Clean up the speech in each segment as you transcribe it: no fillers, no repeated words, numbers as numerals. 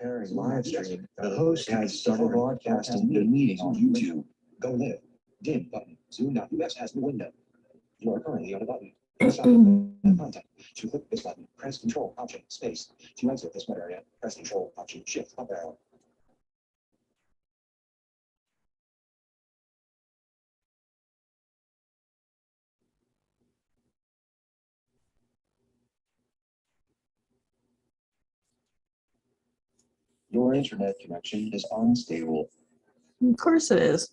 Preparing live stream. The host has started broadcasting the meeting on YouTube. Go live. Dim button. Zoom.us has the window. You are currently on a button. Content. To click this button, press Control Option Space. To exit this web area, press Control Option Shift up arrow. Your internet connection is unstable. Of course it is.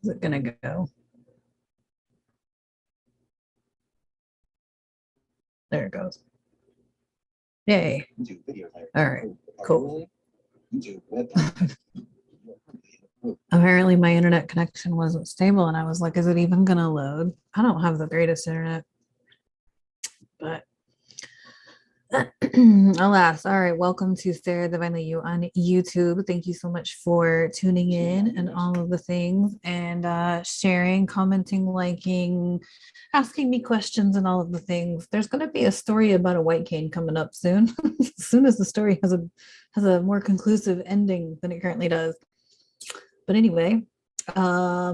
Is it gonna go? There it goes. Yay. All right, cool. Apparently my internet connection wasn't stable and I was like, is it even gonna load? I don't have the greatest internet, but alas. All right, welcome to Saradivinelyyou on YouTube. Thank you so much for tuning in and all of the things, and sharing, commenting, liking, asking me questions, and all of the things. There's going to be a story about a white cane coming up soon. As soon as the story has a more conclusive ending than it currently does. But anyway, I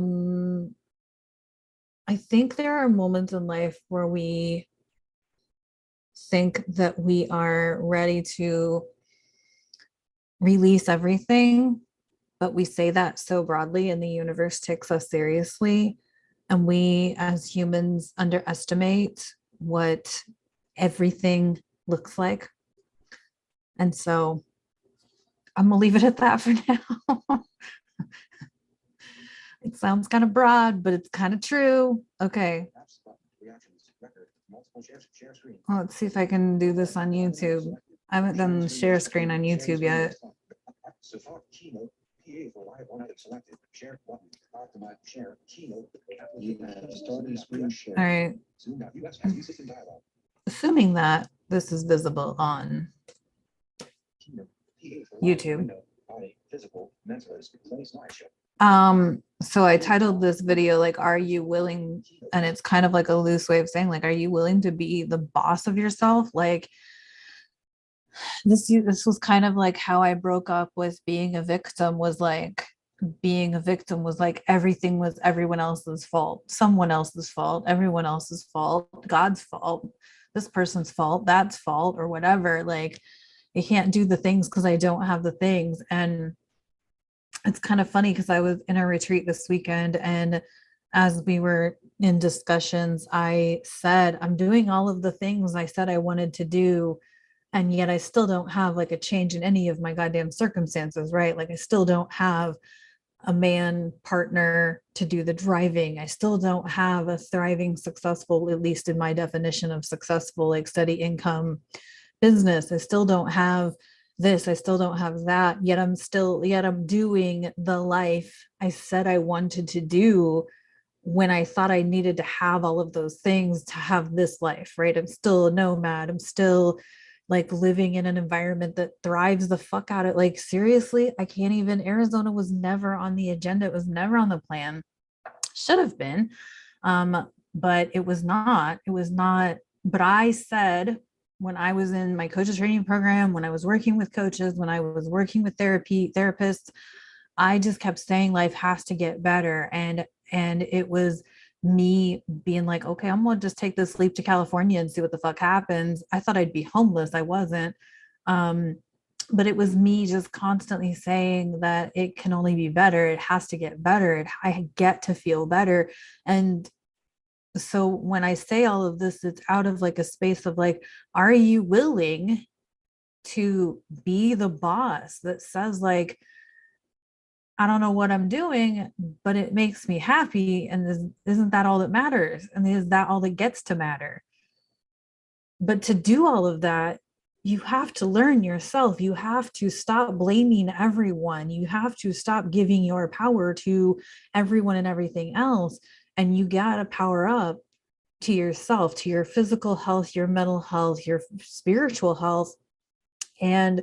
think there are moments in life where we think that we are ready to release everything, but we say that so broadly and the universe takes us seriously, and we as humans underestimate what everything looks like. And so I'm gonna leave it at that for now. It sounds kind of broad, but it's kind of true. Okay. Let's see if I can do this on YouTube. I haven't done the share screen on YouTube yet. All right. Assuming that this is visible on YouTube. So I titled this video like, are you willing, and it's kind of like a loose way of saying like, are you willing to be the boss of yourself? Like this was kind of like how I broke up with being a victim. Was like being a victim was like everything was everyone else's fault, someone else's fault, everyone else's fault, God's fault, this person's fault, that's fault, or whatever. Like I can't do the things because I don't have the things. And it's kind of funny because I was in a retreat this weekend, and as we were in discussions, I said, I'm doing all of the things I said I wanted to do, and yet I still don't have like a change in any of my goddamn circumstances, right? Like I still don't have a man partner to do the driving. I still don't have a thriving, successful, at least in my definition of successful, like steady income business. I still don't have this, I still don't have that, yet I'm doing the life I said I wanted to do when I thought I needed to have all of those things to have this life, right? I'm still a nomad. I'm still like living in an environment that thrives the fuck out of, like, seriously, I can't even, Arizona was never on the agenda. It was never on the plan. Should have been, but it was not. But I said, when I was in my coaches training program, when I was working with coaches, when I was working with therapists, I just kept saying life has to get better. And it was me being like, okay, I'm gonna just take this leap to California and see what the fuck happens. I thought I'd be homeless. I wasn't. But it was me just constantly saying that it can only be better. It has to get better. I get to feel better. And so when I say all of this, it's out of like a space of like, are you willing to be the boss that says like, I don't know what I'm doing, but it makes me happy. And isn't that all that matters? And is that all that gets to matter? But to do all of that, you have to learn yourself. You have to stop blaming everyone. You have to stop giving your power to everyone and everything else. And you got to power up to yourself, to your physical health, your mental health, your spiritual health. And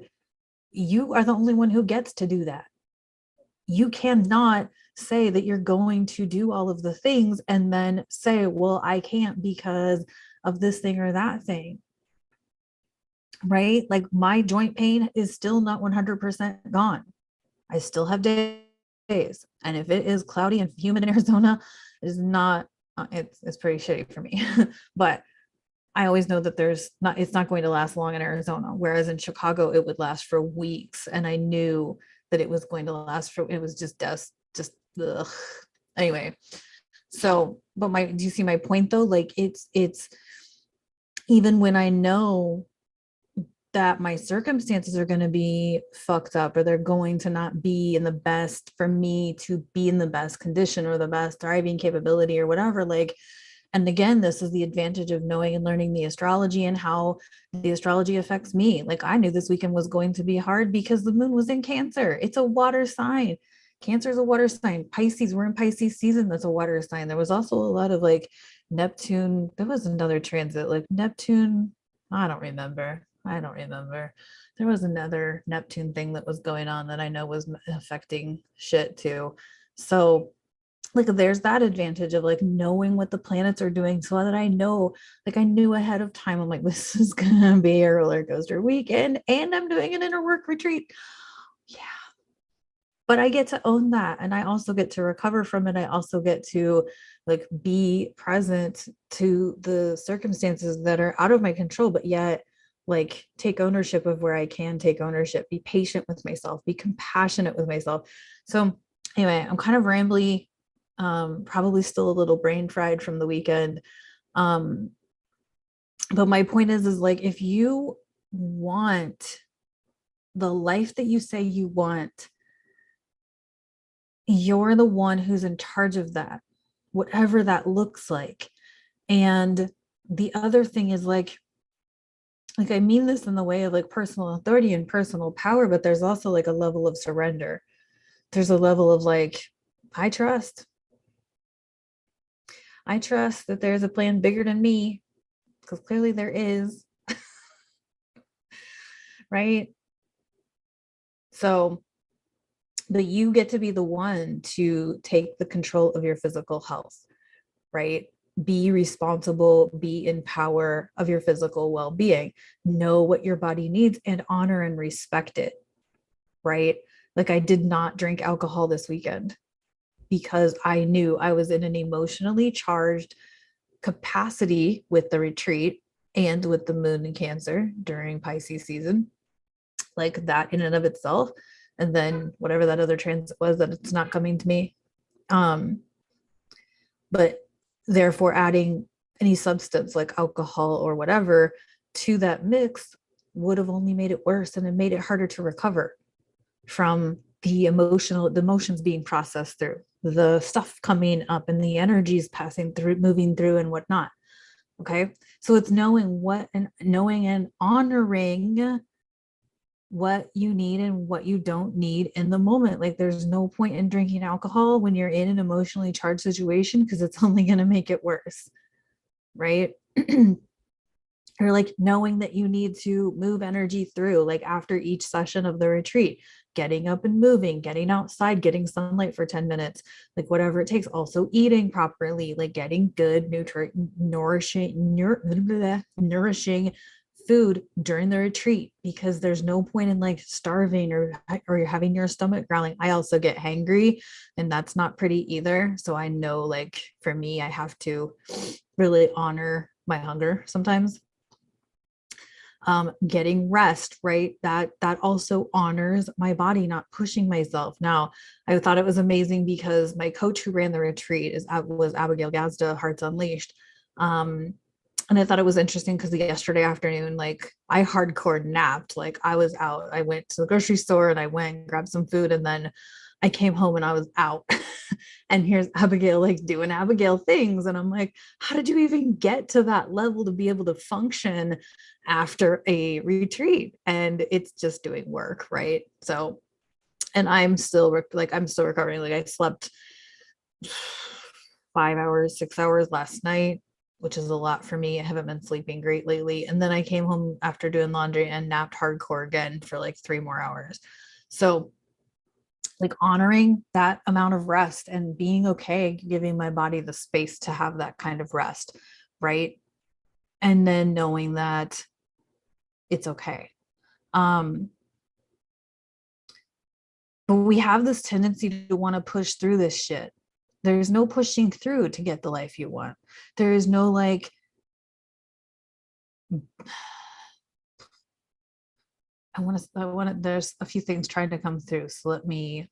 you are the only one who gets to do that. You cannot say that you're going to do all of the things and then say, well, I can't because of this thing or that thing. Right? Like my joint pain is still not 100% gone. I still have days. And if it is cloudy and humid in Arizona, it is not, it's pretty shitty for me. But I always know that it's not going to last long in Arizona. Whereas in Chicago, it would last for weeks. And I knew that it was going to last it was just ugh. Anyway. So, but do you see my point though? Like it's even when I know that my circumstances are going to be fucked up, or they're going to not be in the best for me to be in the best condition or the best thriving capability or whatever, like, and again, this is the advantage of knowing and learning the astrology and how the astrology affects me. Like I knew this weekend was going to be hard because the moon was in Cancer. It's a water sign. Cancer is a water sign. Pisces, we're in Pisces season. That's a water sign. There was also a lot of like Neptune. There was another transit, like Neptune. I don't remember. There was another Neptune thing that was going on that I know was affecting shit too. So like there's that advantage of like knowing what the planets are doing, so that I know, like I knew ahead of time, I'm like, this is gonna be a roller coaster weekend and I'm doing an inner work retreat. Yeah. But I get to own that, and I also get to recover from it. I also get to like be present to the circumstances that are out of my control, but yet like take ownership of where I can take ownership, be patient with myself, be compassionate with myself. So anyway, I'm kind of rambly, probably still a little brain fried from the weekend. But my point is like, if you want the life that you say you want, you're the one who's in charge of that, whatever that looks like. And the other thing is like I mean this in the way of like personal authority and personal power, but there's also like a level of surrender. There's a level of like, I trust that there's a plan bigger than me, because clearly there is. Right? So, but you get to be the one to take the control of your physical health, right? Be responsible, be in power of your physical well-being, know what your body needs and honor and respect it, right? Like I did not drink alcohol this weekend because I knew I was in an emotionally charged capacity with the retreat and with the moon in Cancer during Pisces season, like that in and of itself. And then whatever that other transit was, that it's not coming to me. But therefore adding any substance like alcohol or whatever to that mix would have only made it worse, and it made it harder to recover from the emotions being processed through, the stuff coming up and the energies passing through, moving through and whatnot. Okay. So it's knowing and honoring what you need and what you don't need in the moment. Like there's no point in drinking alcohol when you're in an emotionally charged situation, because it's only going to make it worse. Right? Or like knowing that you need to move energy through, like after each session of the retreat, getting up and moving, getting outside, getting sunlight for 10 minutes, like whatever it takes. Also eating properly, like getting good, nourishing food during the retreat, because there's no point in like starving or you're having your stomach growling. I also get hangry, and that's not pretty either. So I know, like for me, I have to really honor my hunger sometimes. Getting rest, right? That also honors my body, not pushing myself. Now, I thought it was amazing because my coach who ran the retreat was Abigail Gazda, Hearts Unleashed. And I thought it was interesting because yesterday afternoon, like I hardcore napped. Like I was out. I went to the grocery store and I went and grabbed some food, and then I came home and I was out. And here's Abigail like doing Abigail things. And I'm like, how did you even get to that level to be able to function after a retreat? And it's just doing work, right? So, and I'm still recovering. Like I slept 5 hours, 6 hours last night. which is a lot for me. I haven't been sleeping great lately. And then I came home after doing laundry and napped hardcore again for like 3 more hours. So like honoring that amount of rest and being okay, giving my body the space to have that kind of rest, right? And then knowing that it's okay. But we have this tendency to want to push through this shit. There's no pushing through to get the life you want. There is no like, there's a few things trying to come through. So let me,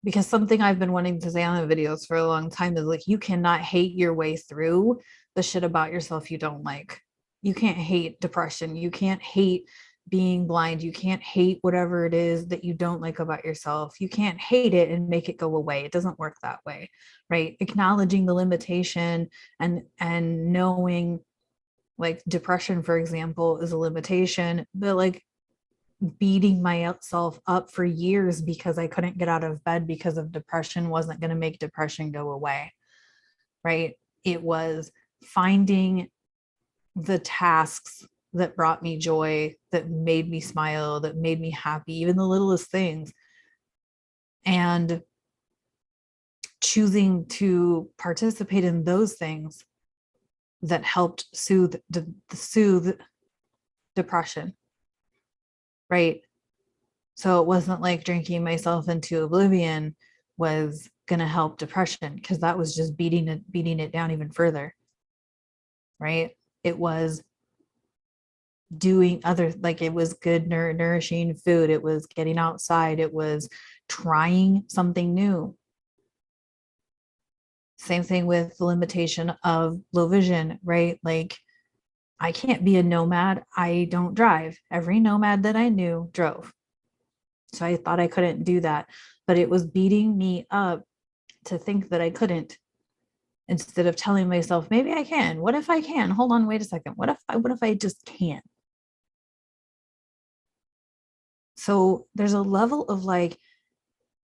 because something I've been wanting to say on the videos for a long time is like, you cannot hate your way through the shit about yourself you don't like. You can't hate depression. You can't hate being blind. You can't hate whatever it is that you don't like about yourself. You can't hate it and make it go away. It doesn't work that way, right? Acknowledging the limitation and knowing like depression, for example, is a limitation, but like beating myself up for years because I couldn't get out of bed because of depression wasn't going to make depression go away, right? It was finding the tasks that brought me joy, that made me smile, that made me happy, even the littlest things, and choosing to participate in those things that helped soothe depression, right? So it wasn't like drinking myself into oblivion was going to help depression, because that was just beating it down even further, right? It was doing other, like it was good nourishing food, it was getting outside, it was trying something new. Same thing with the limitation of low vision, right? Like I can't be a nomad. I don't drive. Every nomad that I knew drove. So I thought I couldn't do that, but it was beating me up to think that I couldn't, instead of telling myself, maybe I can. What if I can? Hold on, wait a second. What if I just can't? So there's a level of like,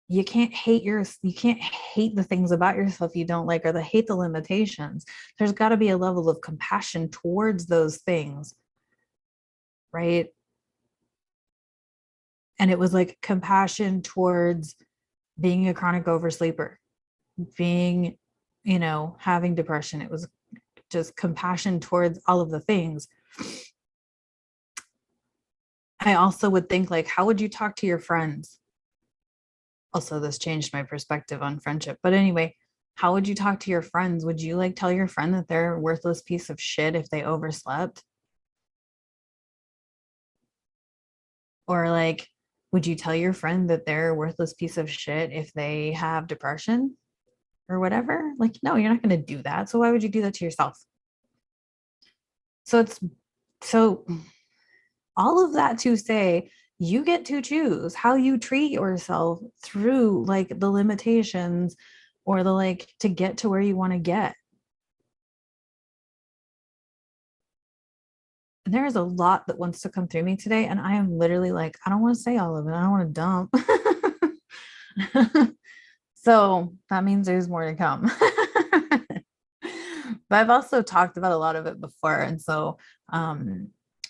you can't hate the things about yourself you don't like, or hate the limitations. There's got to be a level of compassion towards those things, right? And it was like compassion towards being a chronic oversleeper, being, having depression. It was just compassion towards all of the things. I also would think like, how would you talk to your friends? Also, this changed my perspective on friendship. But anyway, how would you talk to your friends? Would you like tell your friend that they're a worthless piece of shit if they overslept? Or like, would you tell your friend that they're a worthless piece of shit if they have depression or whatever? Like, no, you're not going to do that. So why would you do that to yourself? So all of that to say, you get to choose how you treat yourself through like the limitations, or the like, to get to where you want to get. There is a lot that wants to come through me today, and I am literally like, I don't want to say all of it. I don't want to dump. So that means there's more to come. But I've also talked about a lot of it before. And so,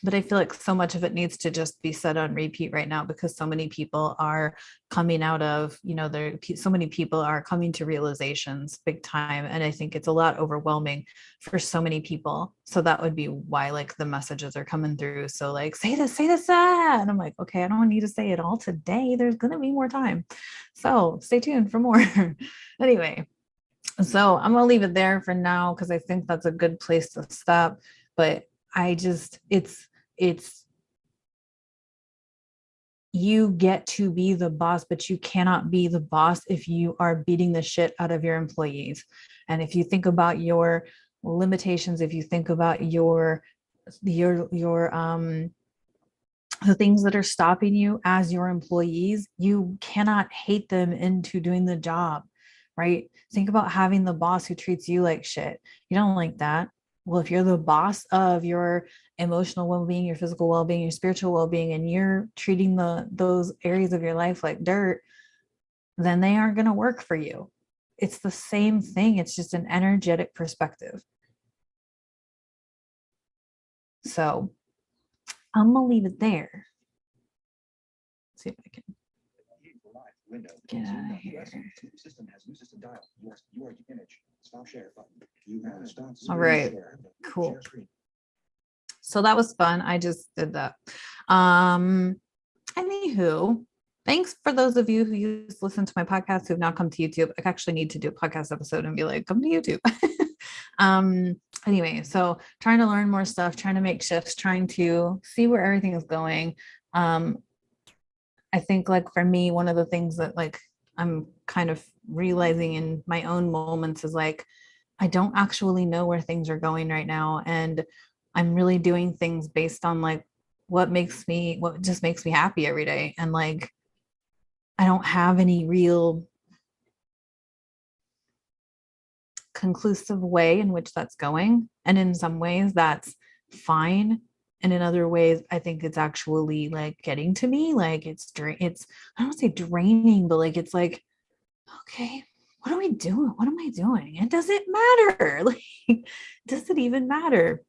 but I feel like so much of it needs to just be said on repeat right now, because so many people are coming out of, so many people are coming to realizations big time. And I think it's a lot overwhelming for so many people. So that would be why like the messages are coming through. So like, say this, that. And I'm like, okay, I don't need to say it all today. There's going to be more time. So stay tuned for more. Anyway. So I'm gonna leave it there for now, because I think that's a good place to stop. But it's you get to be the boss, but you cannot be the boss if you are beating the shit out of your employees. And if you think about your limitations, if you think about your the things that are stopping you as your employees, you cannot hate them into doing the job, right? Think about having the boss who treats you like shit. You don't like that. Well, if you're the boss of your emotional well-being, your physical well-being, your spiritual well-being, and you're treating those areas of your life like dirt, then they aren't going to work for you. it's the same thing. It's just an energetic perspective. So I'm gonna leave it there. Let's see if I can get out of here. System has new system dial. Your image. Stop share button. You have stopped. All right. Cool. So that was fun. I just did that. Anywho, thanks for those of you who used to listen to my podcast who have now come to YouTube. I actually need to do a podcast episode and be like, come to YouTube. Anyway, so trying to learn more stuff, trying to make shifts, trying to see where everything is going. I think like for me, one of the things that like I'm kind of realizing in my own moments is like, I don't actually know where things are going right now. And I'm really doing things based on like what just makes me happy every day. And like, I don't have any real conclusive way in which that's going. And in some ways that's fine. And in other ways, I think it's actually like getting to me. Like it's, I don't say draining, but like, it's like, okay, what are we doing? What am I doing? It doesn't matter. Like, does it even matter?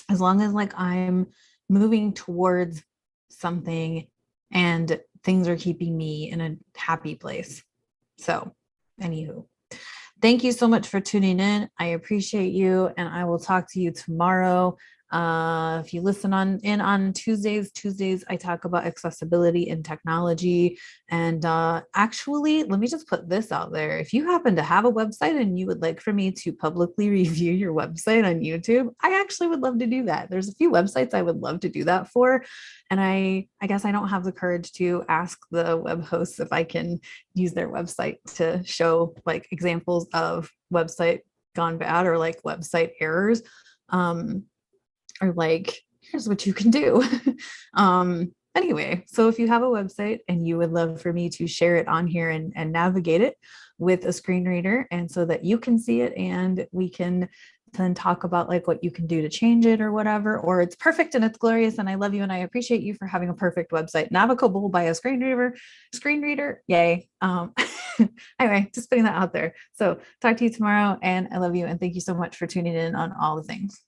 As long as like I'm moving towards something and things are keeping me in a happy place. So, anywho, thank you so much for tuning in. I appreciate you, and I will talk to you tomorrow. If you listen on Tuesdays, I talk about accessibility and technology. And actually, let me just put this out there. If you happen to have a website and you would like for me to publicly review your website on YouTube, I actually would love to do that. There's a few websites I would love to do that for. And I guess I don't have the courage to ask the web hosts if I can use their website to show like examples of website gone bad or like website errors. Or like, here's what you can do. Anyway, so if you have a website and you would love for me to share it on here and navigate it with a screen reader, and so that you can see it and we can then talk about like what you can do to change it or whatever, or it's perfect and it's glorious and I love you and I appreciate you for having a perfect website navigable by a screen reader. Yay. Anyway, just putting that out there. So talk to you tomorrow, and I love you and thank you so much for tuning in on all the things.